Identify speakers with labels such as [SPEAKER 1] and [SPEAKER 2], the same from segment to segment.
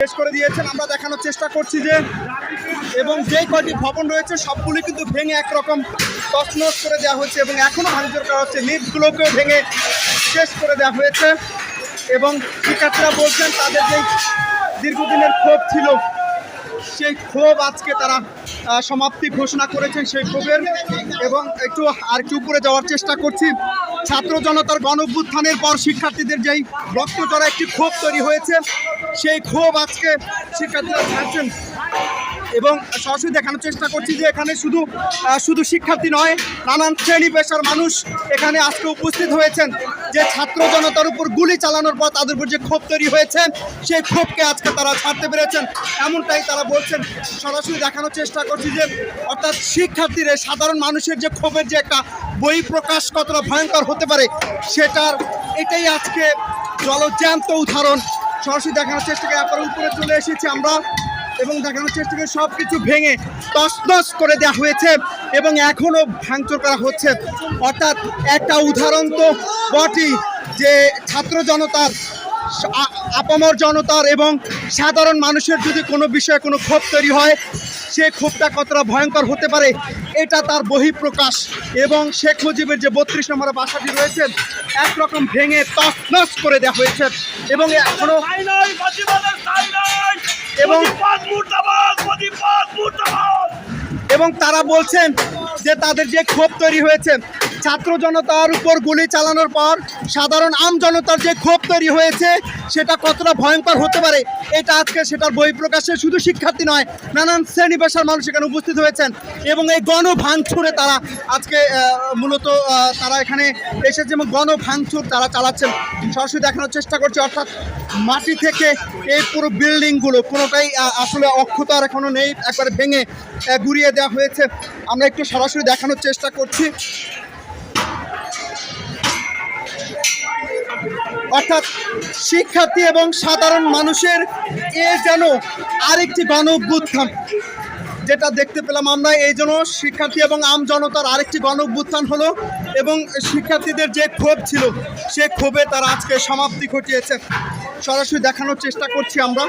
[SPEAKER 1] শেষ করে দিয়েছেন। আমরা দেখানোর চেষ্টা করছি যে এবং যে কয়টি ভবন রয়েছে সবগুলি কিন্তু ভেঙে একরকম তছনছ করে দেওয়া হয়েছে এবং এখনও ভাঙচুর করা হচ্ছে। লিফটগুলোকেও ভেঙে শেষ করে দেওয়া হয়েছে এবং শিক্ষার্থীরা বলছেন তাদের যে দীর্ঘদিনের ক্ষোভ ছিল সেই ক্ষোভ আজকে তারা সমাপ্তি ঘোষণা করেছেন সেই ক্ষোভের। এবং একটু উপরে যাওয়ার চেষ্টা করছি। ছাত্র জনতার গণঅভ্যুত্থানের পর শিক্ষার্থীদের যেই রক্তচড়া একটি ক্ষোভ তৈরি হয়েছে সেই ক্ষোভ আজকে শিক্ষার্থীরা ছাড়ছেন এবং সরাসরি দেখানোর চেষ্টা করছি যে এখানে শুধু শিক্ষার্থী নয়, নানান শ্রেণী পেশার মানুষ এখানে আজকে উপস্থিত হয়েছেন। যে ছাত্র জনতার উপর গুলি চালানোর পর তাদের উপর যে ক্ষোভ তৈরি হয়েছে সেই ক্ষোভকে আজকে তারা ছাড়তে পেরেছেন, এমনটাই তারা বলছেন। সরাসরি দেখানোর চেষ্টা করছি যে অর্থাৎ শিক্ষার্থীরা সাধারণ মানুষের যে ক্ষোভের যে একটা বহিঃপ্রকাশ কতটা ভয়ঙ্কর হতে পারে সেটার এটাই আজকে জলজ্যান্ত উদাহরণ। সরাসরি দেখানোর চেষ্টা করে একবার উপরে চলে এসেছি আমরা এবং দেখানোর চেষ্টা করে সব কিছু ভেঙে তছনছ করে দেওয়া হয়েছে এবং এখনও ভাঙচুর করা হচ্ছে। অর্থাৎ একটা উদাহরণ তো বটেই যে ছাত্র জনতার, আপামর জনতার এবং সাধারণ মানুষের যদি কোনো বিষয়ে কোনো ক্ষোভ তৈরি হয় সেই ক্ষোভটা কতটা ভয়ঙ্কর হতে পারে এটা তার বহিঃপ্রকাশ। এবং শেখ মুজিবের যে ৩২ নম্বরের বাসাটি রয়েছে একরকম ভেঙে তছনছ করে দেওয়া হয়েছে এবং এখনো এবং তারা বলছেন যে তাদের যে ক্ষোভ তৈরি হয়েছে ছাত্র জনতার উপর গুলি চালানোর পর সাধারণ আম জনতার যে ক্ষোভ তৈরি হয়েছে সেটা কতটা ভয়ঙ্কর হতে পারে এটা আজকে সেটার বহিঃপ্রকাশে শুধু শিক্ষার্থী নয়, নানান শ্রেণী পেশার মানুষ এখানে উপস্থিত হয়েছেন এবং এই গণভাঙচুরে তারা আজকে মূলত তারা এখানে এসেছে এবং গণভাঙচুর তারা চালাচ্ছেন। সরাসরি দেখানোর চেষ্টা করছে অর্থাৎ মাটি থেকে এই পুরো বিল্ডিংগুলো কোনোটাই আসলে অক্ষত আর এখনও নেই, একবারে ভেঙে গুড়িয়ে দেওয়া হয়েছে। আমরা একটু সরাসরি দেখানোর চেষ্টা করছি। অর্থাৎ শিক্ষার্থী এবং সাধারণ মানুষের যেন আরেকটি গণঅভ্যুত্থান যেটা দেখতে পেলাম আমরা, এই জন্য শিক্ষার্থী এবং আম জনতার আরেকটি গণঅভ্যুত্থান হলো এবং শিক্ষার্থীদের যে ক্ষোভ ছিল সে ক্ষোভে তারা আজকে সমাপ্তি ঘটিয়েছে। সরাসরি দেখানোর চেষ্টা করছি আমরা।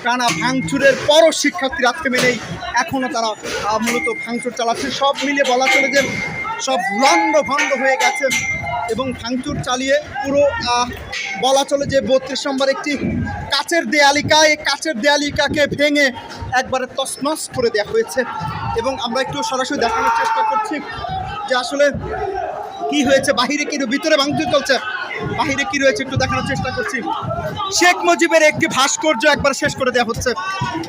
[SPEAKER 1] টানা ভাঙচুরের পরও শিক্ষার্থীরা আজকে মেনেই এখনও তারা মূলত ভাঙচুর চালাচ্ছে। সব মিলে বলা চলে যে সব লণ্ডভণ্ড হয়ে গেছে এবং ভাঙচুর চালিয়ে পুরো বলা চলে যে ৩২ নম্বর একটি কাচের দেয়ালিকা, এই কাচের দেয়ালিকাকে ভেঙে একবারে তছনছ করে দেওয়া হয়েছে এবং আমরা একটু সরাসরি দেখানোর চেষ্টা করছি যে আসলে কি হয়েছে, বাহিরে কি ভিতরে ভাঙচুর চলছে, বাহিরে কি রয়েছে একটু দেখানোর চেষ্টা করছি। শেখ মুজিবের একটি ভাস্কর্য একবার শেষ করে দেওয়া হচ্ছে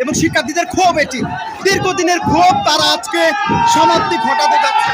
[SPEAKER 1] এবং শিক্ষার্থীদের ক্ষোভ, এটি দীর্ঘদিনের ক্ষোভ, তারা আজকে সমাপ্তি ঘটাতে যাচ্ছে।